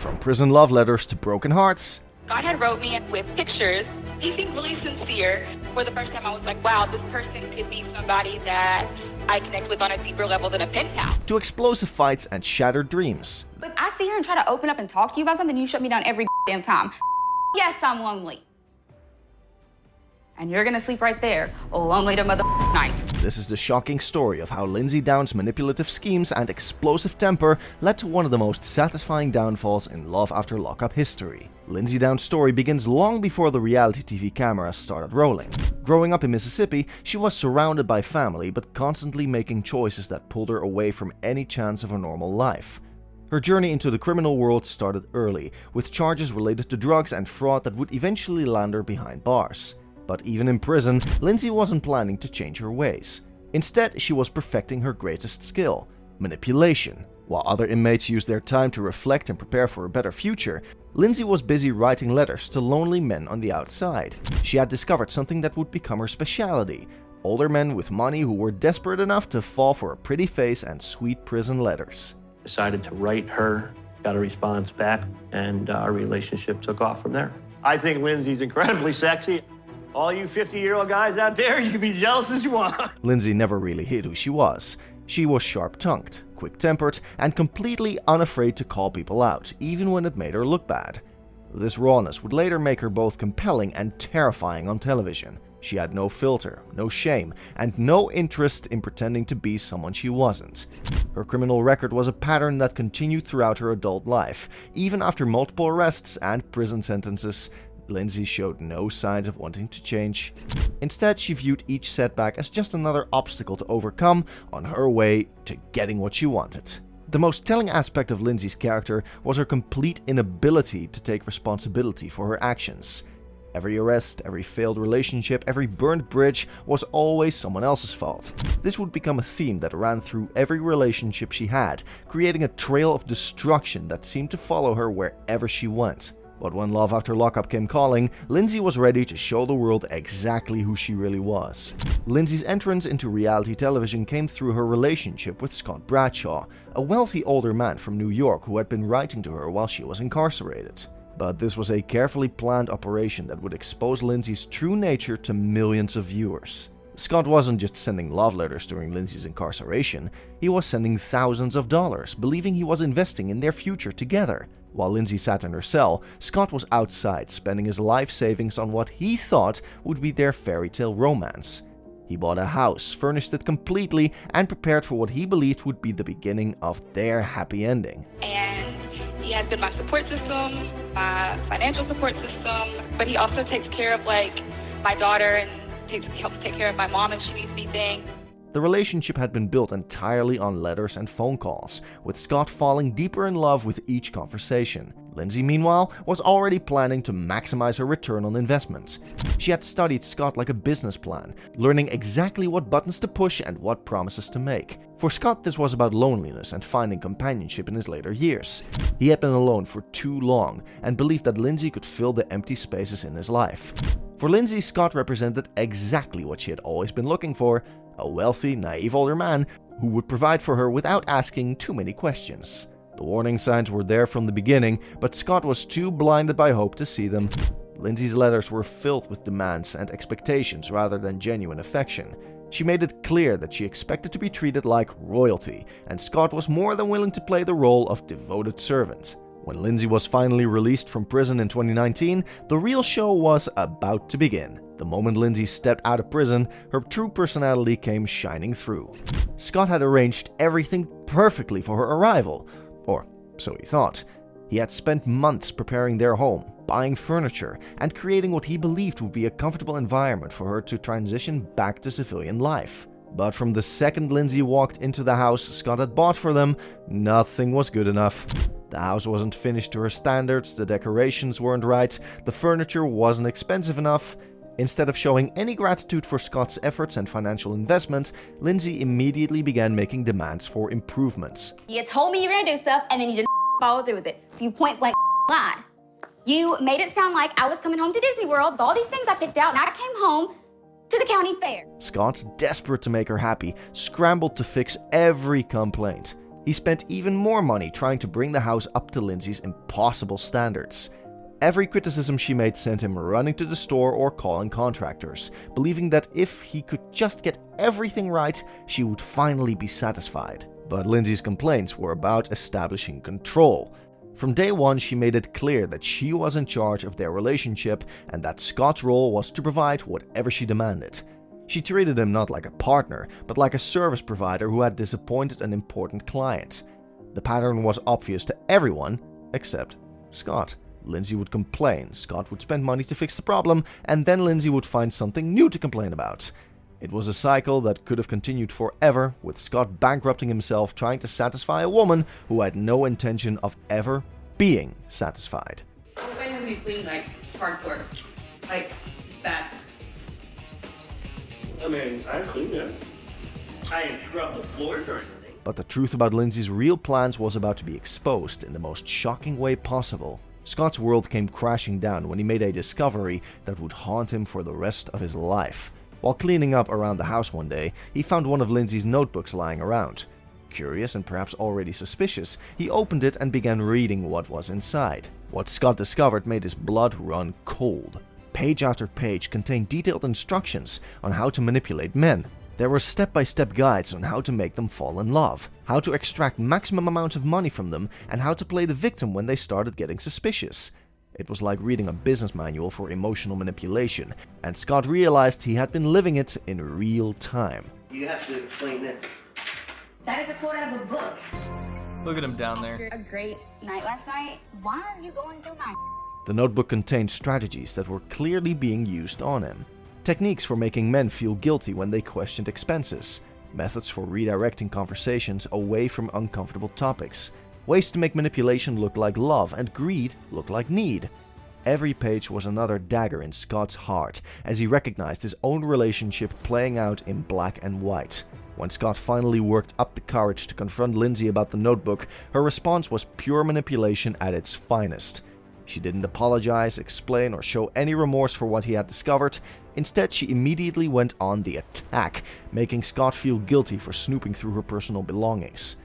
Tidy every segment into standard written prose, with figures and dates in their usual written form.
From prison love letters to broken hearts, God had wrote me with pictures. He seemed really sincere. For the first time, I was like, wow, this person could be somebody that I connect with on a deeper level than a pen pal. to explosive fights and shattered dreams. Look, I sit here and try to open up and talk to you about something, you shut me down every damn time. Yes, I'm lonely. And you're gonna sleep right there, lonely to mother night. This is the shocking story of how Lindsey Down's manipulative schemes and explosive temper led to one of the most satisfying downfalls in Love After Lockup history. Lindsey Down's story begins long before the reality TV cameras started rolling. Growing up in Mississippi, she was surrounded by family but constantly making choices that pulled her away from any chance of a normal life. Her journey into the criminal world started early, with charges related to drugs and fraud that would eventually land her behind bars. But even in prison, Lindsey wasn't planning to change her ways. Instead, she was perfecting her greatest skill: manipulation. While other inmates used their time to reflect and prepare for a better future, Lindsey was busy writing letters to lonely men on the outside. She had discovered something that would become her specialty: older men with money who were desperate enough to fall for a pretty face and sweet prison letters. Decided to write her, got a response back, and our relationship took off from there. I think Lindsey's incredibly sexy. All you 50-year-old guys out there, you can be jealous as you want. Lindsey never really hid who she was. She was sharp-tongued, quick-tempered, and completely unafraid to call people out, even when it made her look bad. This rawness would later make her both compelling and terrifying on television. She had no filter, no shame, and no interest in pretending to be someone she wasn't. Her criminal record was a pattern that continued throughout her adult life. Even after multiple arrests and prison sentences, Lindsey showed no signs of wanting to change. Instead, she viewed each setback as just another obstacle to overcome on her way to getting what she wanted. The most telling aspect of Lindsey's character was her complete inability to take responsibility for her actions. Every arrest, every failed relationship, every burned bridge was always someone else's fault. This would become a theme that ran through every relationship she had, creating a trail of destruction that seemed to follow her wherever she went. But when Love After Lockup came calling, Lindsey was ready to show the world exactly who she really was. Lindsey's entrance into reality television came through her relationship with Scott Bradshaw, a wealthy older man from New York who had been writing to her while she was incarcerated. But this was a carefully planned operation that would expose Lindsey's true nature to millions of viewers. Scott wasn't just sending love letters during Lindsey's incarceration, he was sending thousands of dollars, believing he was investing in their future together. While Lindsey sat in her cell, Scott was outside spending his life savings on what he thought would be their fairy tale romance. He bought a house, furnished it completely, and prepared for what he believed would be the beginning of their happy ending. And he has been my support system, my financial support system, but he also takes care of my daughter and helps take care of my mom if she needs anything. The relationship had been built entirely on letters and phone calls, with Scott falling deeper in love with each conversation. Lindsey, meanwhile, was already planning to maximize her return on investment. She had studied Scott like a business plan, learning exactly what buttons to push and what promises to make. For Scott, this was about loneliness and finding companionship in his later years. He had been alone for too long and believed that Lindsey could fill the empty spaces in his life. For Lindsey, Scott represented exactly what she had always been looking for: a wealthy, naive older man who would provide for her without asking too many questions. The warning signs were there from the beginning, but Scott was too blinded by hope to see them. Lindsey's letters were filled with demands and expectations rather than genuine affection. She made it clear that she expected to be treated like royalty, and Scott was more than willing to play the role of devoted servant. When Lindsey was finally released from prison in 2019, the real show was about to begin. The moment Lindsey stepped out of prison, her true personality came shining through. Scott had arranged everything perfectly for her arrival, or so he thought. He had spent months preparing their home, buying furniture, and creating what he believed would be a comfortable environment for her to transition back to civilian life. But from the second Lindsey walked into the house Scott had bought for them, nothing was good enough. The house wasn't finished to her standards, the decorations weren't right, the furniture wasn't expensive enough. Instead of showing any gratitude for Scott's efforts and financial investments, Lindsey immediately began making demands for improvements. You told me you were gonna do stuff, and then you didn't follow through with it. So you point blank lied. You made it sound like I was coming home to Disney World with all these things I picked out, and I came home to the county fair. Scott, desperate to make her happy, scrambled to fix every complaint. He spent even more money trying to bring the house up to Lindsey's impossible standards. Every criticism she made sent him running to the store or calling contractors, believing that if he could just get everything right, she would finally be satisfied. But Lindsey's complaints were about establishing control. From day one, she made it clear that she was in charge of their relationship and that Scott's role was to provide whatever she demanded. She treated him not like a partner, but like a service provider who had disappointed an important client. The pattern was obvious to everyone except Scott. Lindsey would complain, Scott would spend money to fix the problem, and then Lindsey would find something new to complain about. It was a cycle that could have continued forever, with Scott bankrupting himself trying to satisfy a woman who had no intention of ever being satisfied. Everybody has to be clean, like hardcore, like that. I mean, I cleaned it. I didn't scrub the floors or anything. But the truth about Lindsey's real plans was about to be exposed in the most shocking way possible. Scott's world came crashing down when he made a discovery that would haunt him for the rest of his life. While cleaning up around the house one day, he found one of Lindsey's notebooks lying around. Curious and perhaps already suspicious, he opened it and began reading what was inside. What Scott discovered made his blood run cold. Page after page contained detailed instructions on how to manipulate men. There were step-by-step guides on how to make them fall in love, how to extract maximum amount of money from them, and how to play the victim when they started getting suspicious. It was like reading a business manual for emotional manipulation, and Scott realized he had been living it in real time. You have to explain it. That is a quote out of a book. Look at him down there. A great night last night. Why are you going through my... The notebook contained strategies that were clearly being used on him. Techniques for making men feel guilty when they questioned expenses. Methods for redirecting conversations away from uncomfortable topics. Ways to make manipulation look like love and greed look like need. Every page was another dagger in Scott's heart as he recognized his own relationship playing out in black and white. When Scott finally worked up the courage to confront Lindsey about the notebook, her response was pure manipulation at its finest. She didn't apologize, explain, or show any remorse for what he had discovered. Instead, she immediately went on the attack, making Scott feel guilty for snooping through her personal belongings.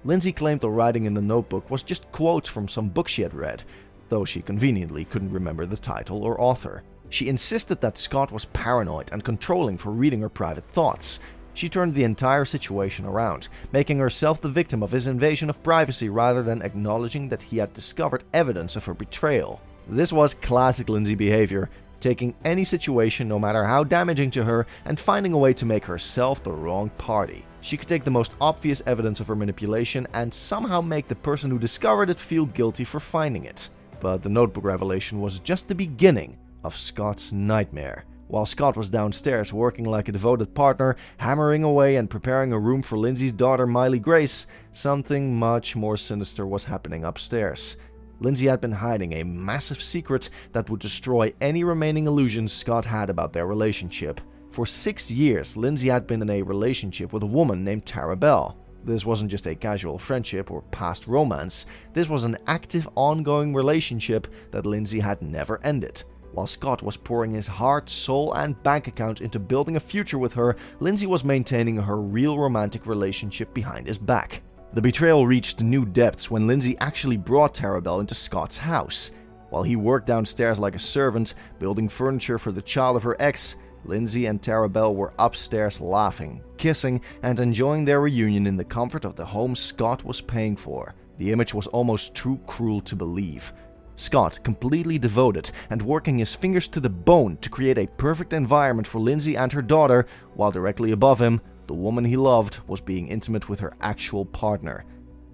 Lindsey claimed the writing in the notebook was just quotes from some book she had read, though she conveniently couldn't remember the title or author. She insisted that Scott was paranoid and controlling for reading her private thoughts. She turned the entire situation around, making herself the victim of his invasion of privacy rather than acknowledging that he had discovered evidence of her betrayal. This was classic Lindsey behavior, taking any situation, no matter how damaging to her, and finding a way to make herself the wrong party. She could take the most obvious evidence of her manipulation and somehow make the person who discovered it feel guilty for finding it. But the notebook revelation was just the beginning of Scott's nightmare. While Scott was downstairs working like a devoted partner, hammering away and preparing a room for Lindsey's daughter Miley Grace, something much more sinister was happening upstairs. Lindsey had been hiding a massive secret that would destroy any remaining illusions Scott had about their relationship. For 6 years, Lindsey had been in a relationship with a woman named Tara Bell. This wasn't just a casual friendship or past romance, this was an active, ongoing relationship that Lindsey had never ended. While Scott was pouring his heart, soul, and bank account into building a future with her, Lindsey was maintaining her real romantic relationship behind his back. The betrayal reached new depths when Lindsey actually brought Tara Bell into Scott's house. While he worked downstairs like a servant, building furniture for the child of her ex, Lindsey and Tara Bell were upstairs laughing, kissing, and enjoying their reunion in the comfort of the home Scott was paying for. The image was almost too cruel to believe. Scott, completely devoted and working his fingers to the bone to create a perfect environment for Lindsey and her daughter, while directly above him, the woman he loved was being intimate with her actual partner.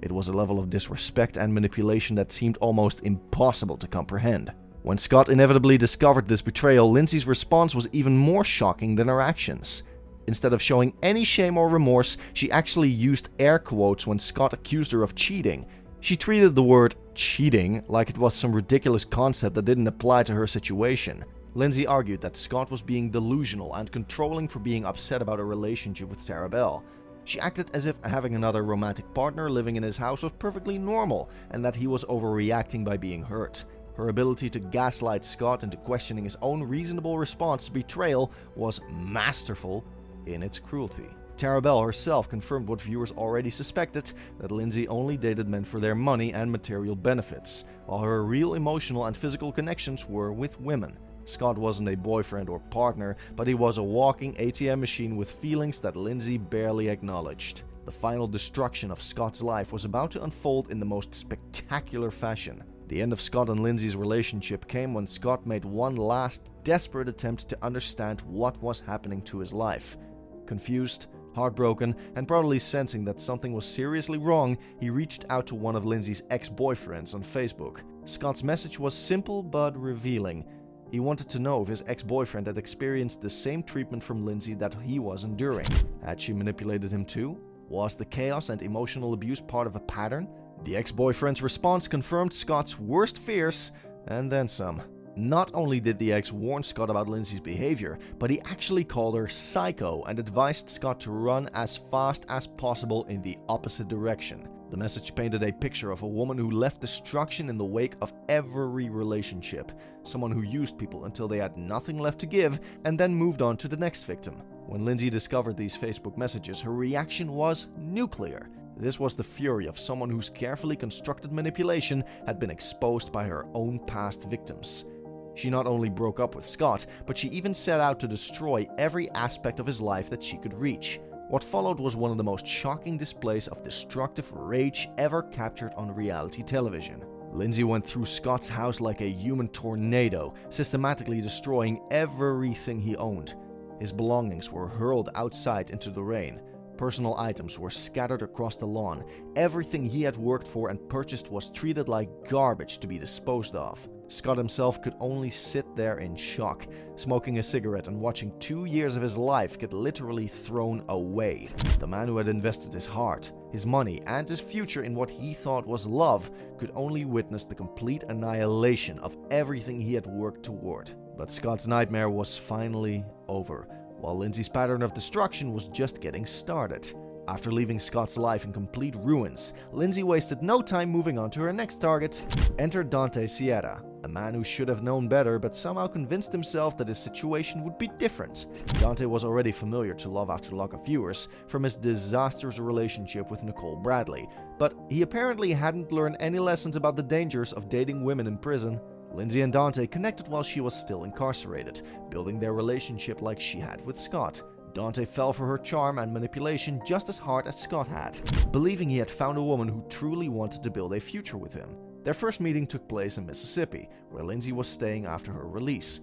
It was a level of disrespect and manipulation that seemed almost impossible to comprehend. When Scott inevitably discovered this betrayal, Lindsey's response was even more shocking than her actions. Instead of showing any shame or remorse, she actually used air quotes when Scott accused her of cheating. She treated the word cheating like it was some ridiculous concept that didn't apply to her situation. Lindsey argued that Scott was being delusional and controlling for being upset about a relationship with Tara Bell. She acted as if having another romantic partner living in his house was perfectly normal and that he was overreacting by being hurt. Her ability to gaslight Scott into questioning his own reasonable response to betrayal was masterful in its cruelty. Tara Bell herself confirmed what viewers already suspected, that Lindsey only dated men for their money and material benefits, while her real emotional and physical connections were with women. Scott wasn't a boyfriend or partner, but he was a walking ATM machine with feelings that Lindsey barely acknowledged. The final destruction of Scott's life was about to unfold in the most spectacular fashion. The end of Scott and Lindsey's relationship came when Scott made one last, desperate attempt to understand what was happening to his life. Confused, heartbroken, and probably sensing that something was seriously wrong, he reached out to one of Lindsey's ex-boyfriends on Facebook. Scott's message was simple but revealing. He wanted to know if his ex-boyfriend had experienced the same treatment from Lindsey that he was enduring. Had she manipulated him too? Was the chaos and emotional abuse part of a pattern? The ex-boyfriend's response confirmed Scott's worst fears, and then some. Not only did the ex warn Scott about Lindsey's behavior, but he actually called her psycho and advised Scott to run as fast as possible in the opposite direction. The message painted a picture of a woman who left destruction in the wake of every relationship, someone who used people until they had nothing left to give and then moved on to the next victim. When Lindsey discovered these Facebook messages, her reaction was nuclear. This was the fury of someone whose carefully constructed manipulation had been exposed by her own past victims. She not only broke up with Scott, but she even set out to destroy every aspect of his life that she could reach. What followed was one of the most shocking displays of destructive rage ever captured on reality television. Lindsey went through Scott's house like a human tornado, systematically destroying everything he owned. His belongings were hurled outside into the rain. Personal items were scattered across the lawn. Everything he had worked for and purchased was treated like garbage to be disposed of. Scott himself could only sit there in shock, smoking a cigarette and watching 2 years of his life get literally thrown away. The man who had invested his heart, his money, and his future in what he thought was love could only witness the complete annihilation of everything he had worked toward. But Scott's nightmare was finally over, while Lindsey's pattern of destruction was just getting started. After leaving Scott's life in complete ruins, Lindsey wasted no time moving on to her next target. Enter Dante Sierra, a man who should have known better but somehow convinced himself that his situation would be different. Dante was already familiar to Love After Lockup viewers from his disastrous relationship with Nicole Bradley, but he apparently hadn't learned any lessons about the dangers of dating women in prison. Lindsey and Dante connected while she was still incarcerated, building their relationship like she had with Scott. Dante fell for her charm and manipulation just as hard as Scott had, believing he had found a woman who truly wanted to build a future with him. Their first meeting took place in Mississippi, where Lindsey was staying after her release,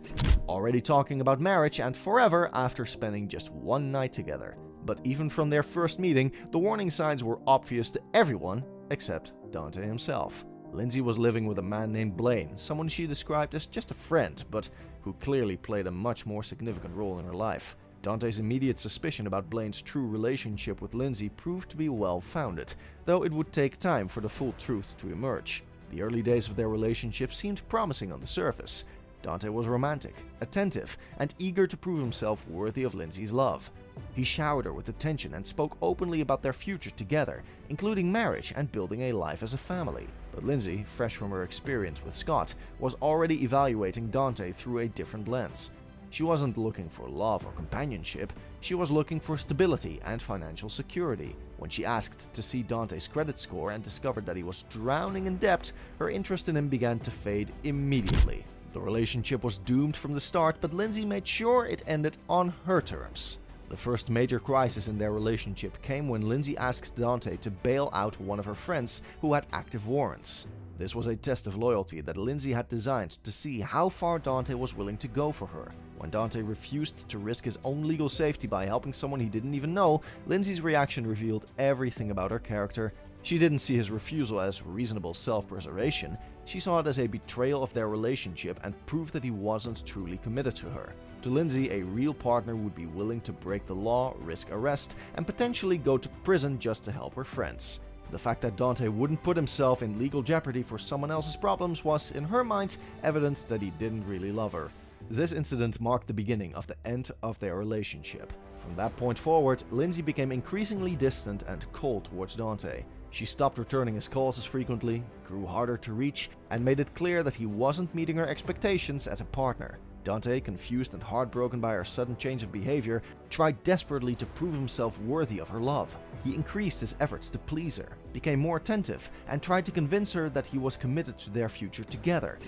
already talking about marriage and forever after spending just one night together. But even from their first meeting, the warning signs were obvious to everyone except Dante himself. Lindsey was living with a man named Blaine, someone she described as just a friend, but who clearly played a much more significant role in her life. Dante's immediate suspicion about Blaine's true relationship with Lindsey proved to be well-founded, though it would take time for the full truth to emerge. The early days of their relationship seemed promising on the surface. Dante was romantic, attentive, and eager to prove himself worthy of Lindsey's love. He showered her with attention and spoke openly about their future together, including marriage and building a life as a family. But Lindsey, fresh from her experience with Scott, was already evaluating Dante through a different lens. She wasn't looking for love or companionship, she was looking for stability and financial security. When she asked to see Dante's credit score and discovered that he was drowning in debt, her interest in him began to fade immediately. The relationship was doomed from the start, but Lindsey made sure it ended on her terms. The first major crisis in their relationship came when Lindsey asked Dante to bail out one of her friends who had active warrants. This was a test of loyalty that Lindsey had designed to see how far Dante was willing to go for her. When Dante refused to risk his own legal safety by helping someone he didn't even know, Lindsey's reaction revealed everything about her character. She didn't see his refusal as reasonable self-preservation, she saw it as a betrayal of their relationship and proof that he wasn't truly committed to her. To Lindsey, a real partner would be willing to break the law, risk arrest, and potentially go to prison just to help her friends. The fact that Dante wouldn't put himself in legal jeopardy for someone else's problems was, in her mind, evidence that he didn't really love her. This incident marked the beginning of the end of their relationship. From that point forward, Lindsey became increasingly distant and cold towards Dante. She stopped returning his calls as frequently, grew harder to reach, and made it clear that he wasn't meeting her expectations as a partner. Dante, confused and heartbroken by her sudden change of behavior, tried desperately to prove himself worthy of her love. He increased his efforts to please her, became more attentive, and tried to convince her that he was committed to their future together.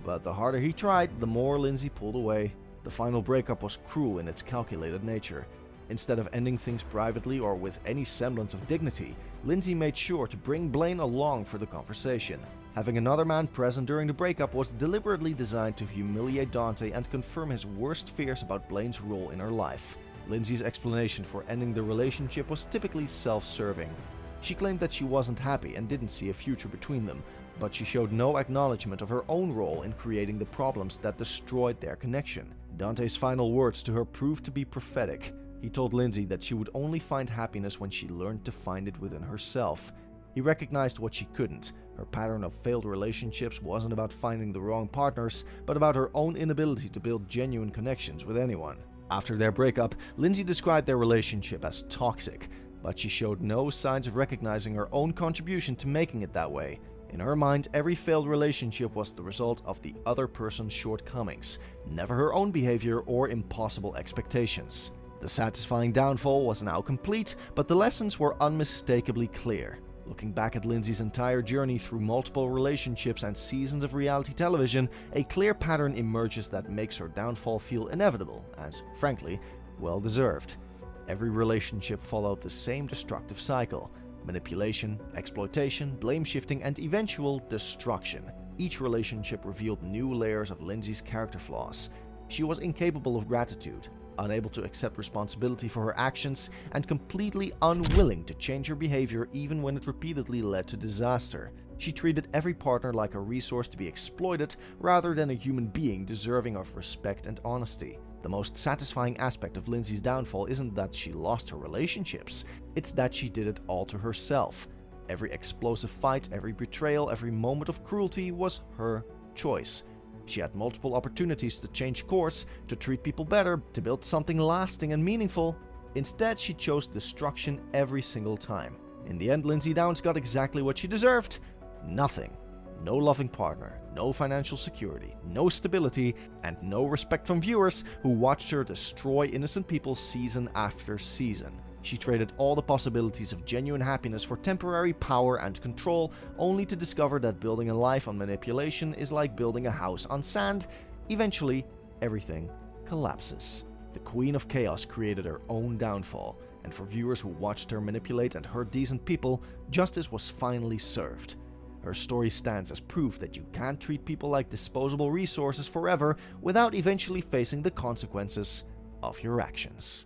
But the harder he tried, the more Lindsey pulled away. The final breakup was cruel in its calculated nature. Instead of ending things privately or with any semblance of dignity, Lindsey made sure to bring Blaine along for the conversation. Having another man present during the breakup was deliberately designed to humiliate Dante and confirm his worst fears about Blaine's role in her life. Lindsey's explanation for ending the relationship was typically self-serving. She claimed that she wasn't happy and didn't see a future between them, but she showed no acknowledgement of her own role in creating the problems that destroyed their connection. Dante's final words to her proved to be prophetic. He told Lindsey that she would only find happiness when she learned to find it within herself. He recognized what she couldn't. Her pattern of failed relationships wasn't about finding the wrong partners, but about her own inability to build genuine connections with anyone. After their breakup, Lindsey described their relationship as toxic, but she showed no signs of recognizing her own contribution to making it that way. In her mind, every failed relationship was the result of the other person's shortcomings, never her own behavior or impossible expectations. The satisfying downfall was now complete, but the lessons were unmistakably clear. Looking back at Lindsey's entire journey through multiple relationships and seasons of reality television, a clear pattern emerges that makes her downfall feel inevitable and, frankly, well-deserved. Every relationship followed the same destructive cycle: manipulation, exploitation, blame-shifting, and eventual destruction. Each relationship revealed new layers of Lindsey's character flaws. She was incapable of gratitude, unable to accept responsibility for her actions, and completely unwilling to change her behavior even when it repeatedly led to disaster. She treated every partner like a resource to be exploited rather than a human being deserving of respect and honesty. The most satisfying aspect of Lindsey's downfall isn't that she lost her relationships, it's that she did it all to herself. Every explosive fight, every betrayal, every moment of cruelty was her choice. She had multiple opportunities to change course, to treat people better, to build something lasting and meaningful. Instead, she chose destruction every single time. In the end, Lindsey Downs got exactly what she deserved: nothing. No loving partner, no financial security, no stability, and no respect from viewers who watched her destroy innocent people season after season. She traded all the possibilities of genuine happiness for temporary power and control, only to discover that building a life on manipulation is like building a house on sand. Eventually, everything collapses. The Queen of Chaos created her own downfall, and for viewers who watched her manipulate and hurt decent people, justice was finally served. Her story stands as proof that you can't treat people like disposable resources forever without eventually facing the consequences of your actions.